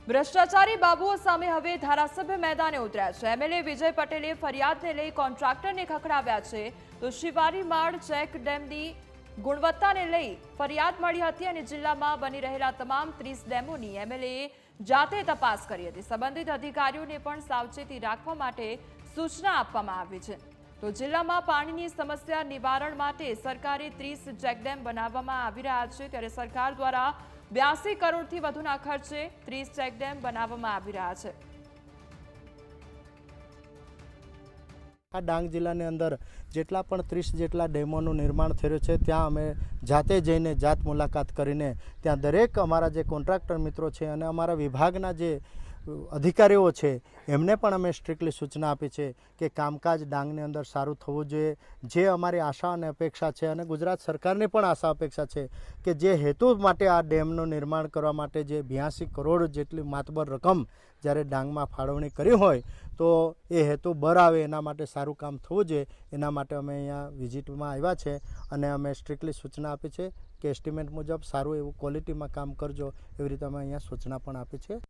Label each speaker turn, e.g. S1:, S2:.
S1: ભ્રષ્ટાચારી બાબુઓ સામે હવે ધારાસભ્ય મેદાને ઉતર્યા છે। એમએલએ વિજય પટેલે ફરિયાદને લઈ કોન્ટ્રાક્ટરને ખખડાવ્યા છે। તો શિવારીમાળ ચેક ડેમની ગુણવત્તાને લઈ ફરિયાદ મળી હતી અને જિલ્લામાં બની રહેલા તમામ 30 ડેમોની એમએલએ જાતે તપાસ કરી હતી। સંબંધિત અધિકારીઓને પણ સાવચેતી રાખવા માટે સૂચના આપવામાં આવી છે। તો જિલ્લામાં પાણીની સમસ્યા નિવારણ માટે સરકારે 30 ચેકડેમ બનાવવામાં આવી રહ્યા છે, ત્યારે સરકાર દ્વારા 82 કરોડથી વધુના ખર્ચે 30 ચેકડેમ બનાવવામાં આવી રહ્યા છે।
S2: આ ડાંગ જિલ્લાની અંદર જેટલા પણ 30 જેટલા ડેમોનું નિર્માણ થયું છે ત્યાં અમે જાતે જઈને જાત મુલાકાત કરીને ત્યાં દરેક અમારા જે કોન્ટ્રાક્ટર મિત્રો છે અને અમારા વિભાગના જે અધિકારીઓ છે એમને પણ અમે સ્ટ્રિક્ટલી સૂચના આપી છે કે કામકાજ ડાંગની અંદર સારું થવું જોઈએ। જે અમારી આશા અને અપેક્ષા છે અને ગુજરાત સરકારની પણ આશા અપેક્ષા છે કે જે હેતુ માટે આ ડેમનું નિર્માણ કરવા માટે જે 82 કરોડ જેટલી માતબર રકમ જ્યારે ડાંગમાં ફાળવણી કરી હોય તો એ હેતુ બર આવે એના માટે સારું કામ થવું જોઈએ। એના માટે અમે અહીંયા વિઝિટમાં આવ્યા છે અને અમે સ્ટ્રિક્ટલી સૂચના આપી છે કે એસ્ટિમેટ મુજબ સારું એવું ક્વોલિટીમાં કામ કરજો, એવી રીતે અમે અહીંયા સૂચના પણ આપી છે।